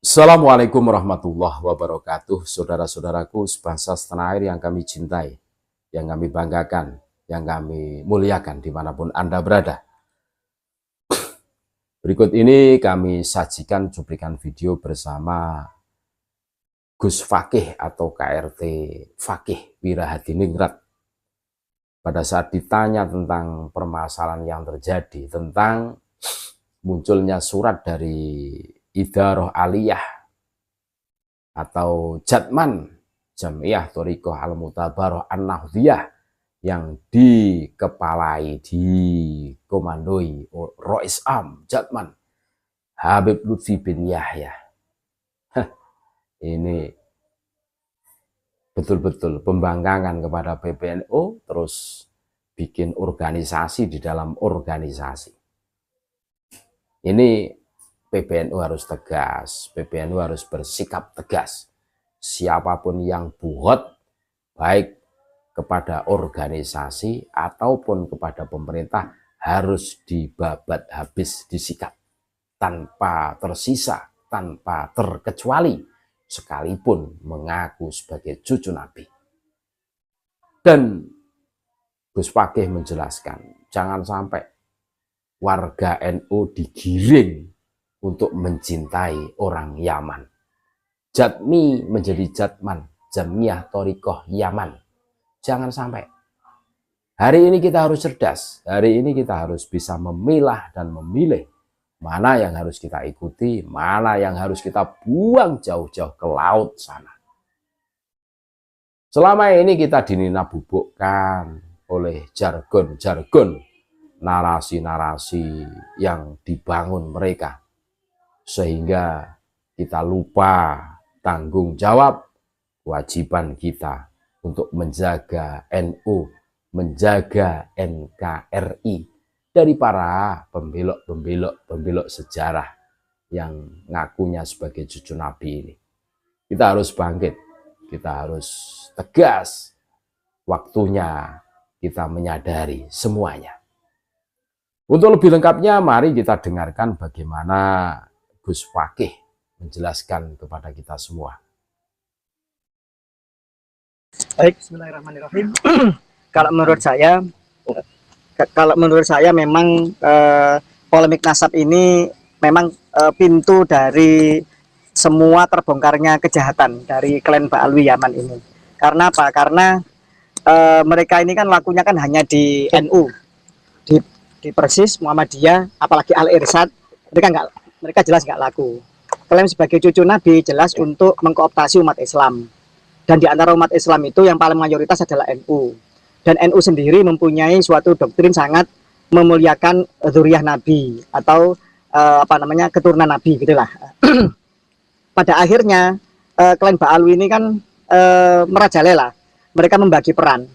Assalamualaikum warahmatullahi wabarakatuh, saudara-saudaraku sebangsa setanah air yang kami cintai, yang kami banggakan, yang kami muliakan dimanapun Anda berada. Berikut ini kami sajikan cuplikan video bersama Gus Fakih atau KRT Fakih Wirahadiningrat. Pada saat ditanya tentang permasalahan yang terjadi, tentang munculnya surat dari Idaroh Aliyah atau Jatman Jamiah Thoriqoh Al-Mutabaroh An-Nahdiyah yang dikepalai, dikomandoi Rois Am Jatman Habib Lutfi bin Yahya. Ini betul-betul pembangkangan kepada PBNU, terus bikin organisasi di dalam organisasi. Ini PBNU harus tegas, PBNU harus bersikap tegas. Siapapun yang buhot, baik kepada organisasi ataupun kepada pemerintah, harus dibabat habis, disikat tanpa tersisa, tanpa terkecuali, sekalipun mengaku sebagai cucu Nabi. Dan Gus Fakih menjelaskan, jangan sampai warga NU digiring untuk mencintai orang Yaman. Jatmi menjadi Jatman, Jamiah Thoriqoh Yaman. Jangan sampai. Hari ini kita harus cerdas. Hari ini kita harus bisa memilah dan memilih mana yang harus kita ikuti, mana yang harus kita buang jauh-jauh ke laut sana. Selama ini kita dinina-bubukkan oleh jargon-jargon, narasi-narasi yang dibangun mereka, sehingga kita lupa tanggung jawab kewajiban kita untuk menjaga NU, menjaga NKRI dari para pembelok sejarah yang ngakunya sebagai cucu Nabi ini. Kita harus bangkit, kita harus tegas. Waktunya kita menyadari semuanya. Untuk lebih lengkapnya, mari kita dengarkan bagaimana Gus Fakih menjelaskan kepada kita semua. Baik, bismillahirrahmanirrahim. Kalau menurut saya memang polemik nasab ini memang pintu dari semua terbongkarnya kejahatan dari klan Ba'alwi Yaman ini. Karena apa? Karena mereka ini kan lakunya kan hanya di NU, di Persis, Muhammadiyah, apalagi Al-Irsyad, mereka jelas nggak laku. Klaim sebagai cucu Nabi jelas untuk mengkooptasi umat Islam. Dan di antara umat Islam itu yang paling mayoritas adalah NU. Dan NU sendiri mempunyai suatu doktrin sangat memuliakan dzurriyyah Nabi atau keturunan Nabi gitulah. Pada akhirnya klan Ba'alwi ini kan merajalela. Mereka membagi peran.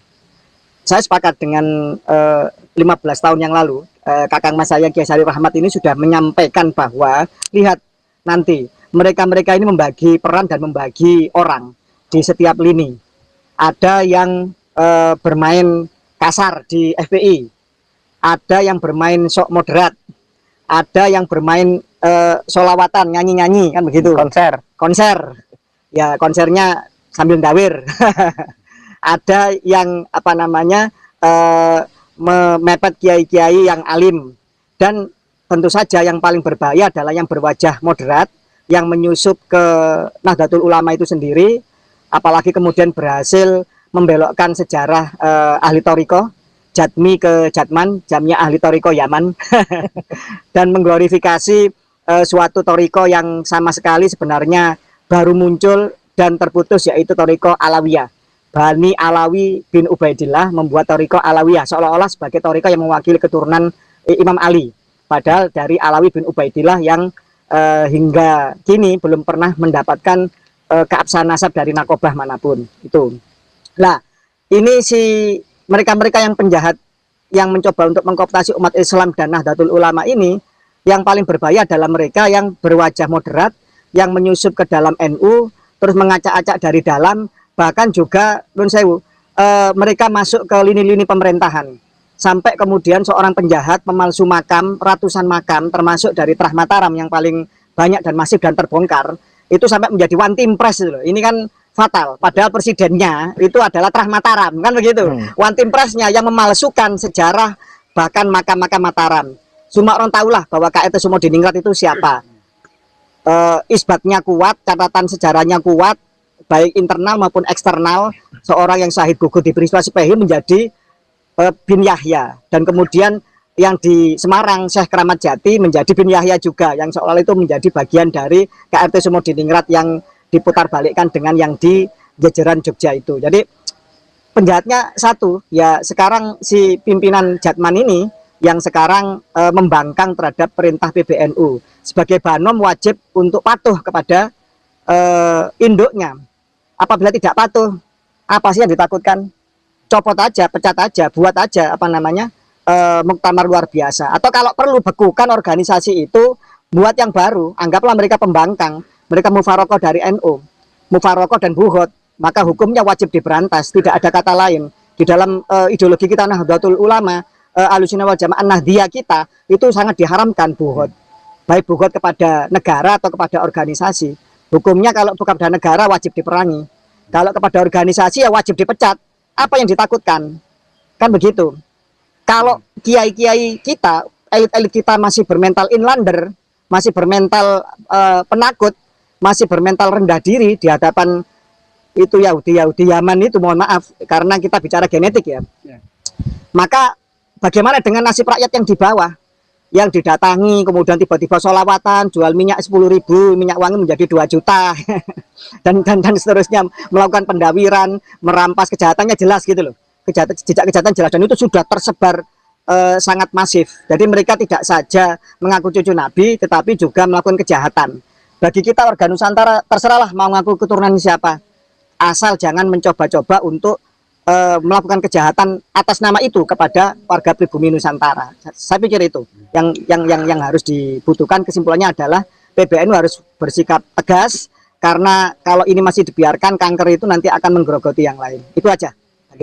Saya sepakat dengan 15 tahun yang lalu kakang mas saya Kiai Sahril Rahmat ini sudah menyampaikan bahwa lihat nanti mereka ini membagi peran dan membagi orang di setiap lini. Ada yang bermain kasar di FPI, ada yang bermain sok moderat, ada yang bermain solawatan, nyanyi-nyanyi kan begitu. Konser ya, konsernya sambil dawir. Ada yang memepet kiai-kiai yang alim. Dan tentu saja yang paling berbahaya adalah yang berwajah moderat, yang menyusup ke Nahdlatul Ulama itu sendiri, apalagi kemudian berhasil membelokkan sejarah ahli Thoriqoh, Jatmi ke Jatman, Jamiah Ahli Thoriqoh Yaman, dan mengglorifikasi suatu Thoriqoh yang sama sekali sebenarnya baru muncul dan terputus, yaitu Thoriqoh Alawiyah. Bani Alawi bin Ubaidillah membuat Thoriqoh Alawiyah seolah-olah sebagai Thoriqoh yang mewakili keturunan Imam Ali. Padahal dari Alawi bin Ubaidillah yang hingga kini belum pernah mendapatkan keabsahan nasab dari nakobah manapun. Itu. Nah, ini si mereka-mereka yang penjahat yang mencoba untuk mengkooptasi umat Islam dan Nahdlatul Ulama ini, yang paling berbahaya adalah mereka yang berwajah moderat, yang menyusup ke dalam NU, terus mengacak-acak dari dalam. Bahkan juga mereka masuk ke lini-lini pemerintahan. Sampai kemudian seorang penjahat pemalsu makam, ratusan makam, termasuk dari Trah Mataram yang paling banyak dan masif dan terbongkar, itu sampai menjadi one team press loh. Ini kan fatal. Padahal presidennya itu adalah Trah Mataram, kan begitu. One team pressnya yang memalsukan sejarah bahkan makam-makam Mataram. Semua orang tahulah bahwa KRT Sumodiningrat itu siapa. Isbatnya kuat, catatan sejarahnya kuat, baik internal maupun eksternal. Seorang yang syahid gugur di peristiwa Sepehi menjadi bin Yahya, dan kemudian yang di Semarang Syekh Keramat Jati menjadi bin Yahya juga, yang seolah itu menjadi bagian dari KRT Sumodiningrat yang diputar balikkan dengan yang di jajaran Jogja itu. Jadi penjahatnya satu, ya sekarang si pimpinan Jatman ini yang sekarang membangkang terhadap perintah PBNU. Sebagai Banom wajib untuk patuh kepada induknya. Apabila tidak patuh, apa sih yang ditakutkan? Copot aja, pecat aja, buat aja apa namanya muktamar luar biasa. Atau kalau perlu bekukan organisasi itu, buat yang baru. Anggaplah mereka pembangkang, mereka mufarokoh dari NU, mufarokoh dan buhut, maka hukumnya wajib diberantas. Tidak ada kata lain. Di dalam ideologi kita Nahdlatul Ulama, Ahlussunnah wal Jamaah Nahdliyah kita itu sangat diharamkan buhut, baik buhut kepada negara atau kepada organisasi. Hukumnya kalau bukan kepada negara wajib diperangi, kalau kepada organisasi ya wajib dipecat. Apa yang ditakutkan? Kan begitu. Kalau kiai-kiai kita, elit-elit kita masih bermental inlander, masih bermental penakut, masih bermental rendah diri di hadapan itu Yahudi Yaman itu, mohon maaf karena kita bicara genetik ya. Maka bagaimana dengan nasib rakyat yang di bawah, yang didatangi kemudian tiba-tiba sholawatan, jual minyak 10.000, minyak wangi menjadi 2 juta dan seterusnya, melakukan pendawiran, merampas, kejahatannya jelas gitu loh, jejak kejahatan jelas, dan itu sudah tersebar sangat masif. Jadi mereka tidak saja mengaku cucu Nabi tetapi juga melakukan kejahatan. Bagi kita warga Nusantara terserahlah mau ngaku keturunan siapa, asal jangan mencoba-coba untuk melakukan kejahatan atas nama itu kepada warga pribumi Nusantara. Saya pikir itu yang harus dibutuhkan. Kesimpulannya adalah PBNU harus bersikap tegas, karena kalau ini masih dibiarkan, kanker itu nanti akan menggerogoti yang lain. Itu aja.